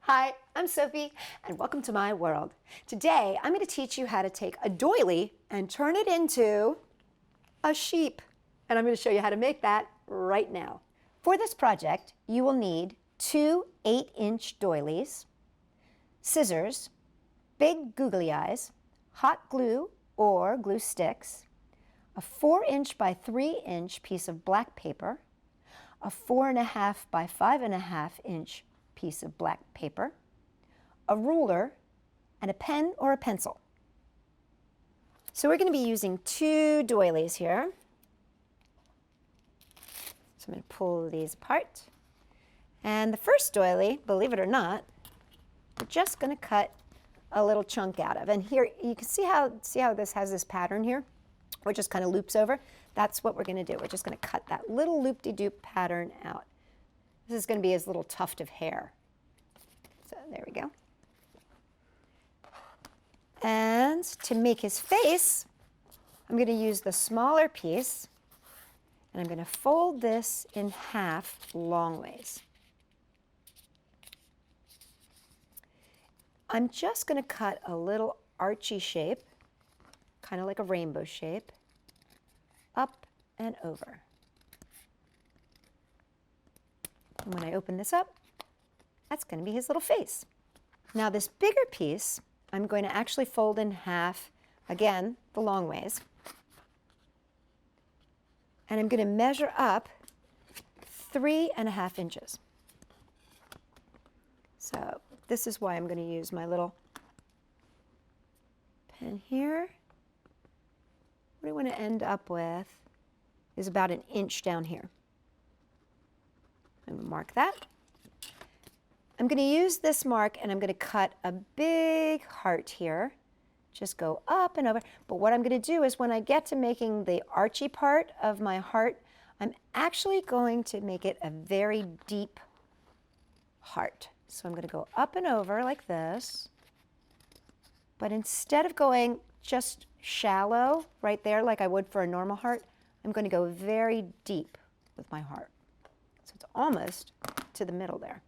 Hi, I'm Sophie, and welcome to my world. Today, I'm going to teach you how to take a doily and turn it into a sheep. And I'm going to show you how to make that right now. For this project, you will need two 8-inch doilies, scissors, big googly eyes, hot glue or glue sticks, a 4-inch by 3-inch piece of black paper, a 4.5 by 5.5-inch piece of black paper, a ruler, and a pen or a pencil. So we're going to be using two doilies here. So I'm going to pull these apart. And the first doily, believe it or not, we're just going to cut a little chunk out of. And here you can see how this has this pattern here, which just kind of loops over. That's what we're going to do. We're just going to cut that little loop-de-doop pattern out. This is going to be his little tuft of hair. So there we go. And to make his face, I'm going to use the smaller piece, and I'm going to fold this in half long ways. I'm just going to cut a little archy shape, kind of like a rainbow shape, up and over. And when I open this up, that's going to be his little face. Now this bigger piece, I'm going to actually fold in half, again, the long ways. And I'm going to measure up 3.5 inches. So this is why I'm going to use my little pen here. What I want to end up with is about 1 inch down here. I'm going to mark that. I'm going to use this mark and I'm going to cut a big heart here. Just go up and over. But what I'm going to do is when I get to making the archy part of my heart, I'm actually going to make it a very deep heart. So I'm going to go up and over like this. But instead of going just shallow right there like I would for a normal heart, I'm going to go very deep with my heart. So it's almost to the middle there.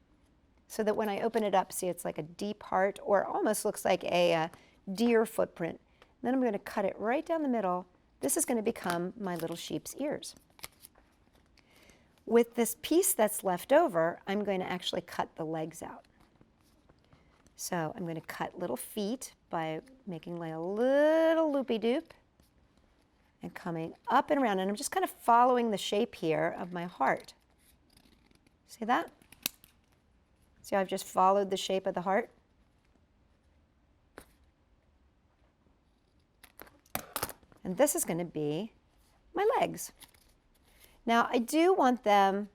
So that when I open it up, see it's like a deep heart, or almost looks like a deer footprint. And then I'm going to cut it right down the middle. This is going to become my little sheep's ears. With this piece that's left over, I'm going to actually cut the legs out. So I'm going to cut little feet by making like a little loopy-doop and coming up and around. And I'm just kind of following the shape here of my heart. See that? See how I've just followed the shape of the heart? And this is going to be my legs. Now I do want them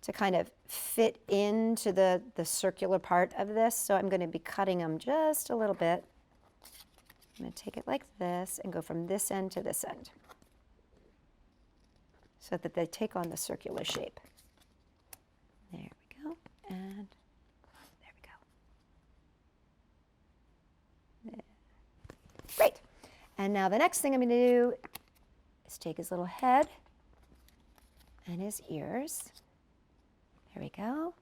to kind of fit into the circular part of this, so I'm going to be cutting them just a little bit. I'm going to take it like this and go from this end to this end so that they take on the circular shape. There we go, and there we go. Great. And now the next thing I'm going to do is take his little head and his ears. There we go.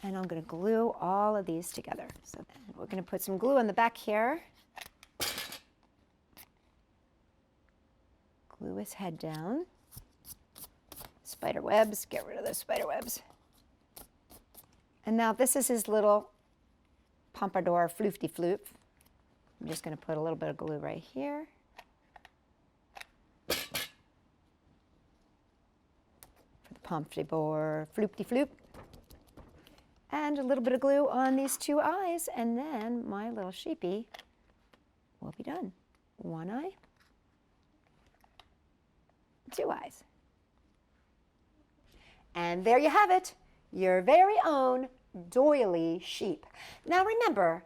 And I'm going to glue all of these together. So we're going to put some glue on the back here. Glue his head down. Spider webs, get rid of those spider webs. And now this is his little pompadour floofty floof. I'm just going to put a little bit of glue right here. For the pompadour floopty floop. And a little bit of glue on these two eyes, and then my little sheepy will be done. One eye, two eyes. And there you have it, your very own doily sheep. Now remember,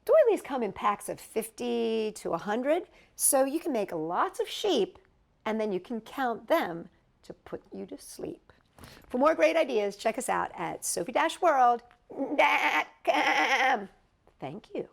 doilies come in packs of 50 to 100, so you can make lots of sheep, and then you can count them to put you to sleep. For more great ideas, check us out at Sophie-World.com. Thank you.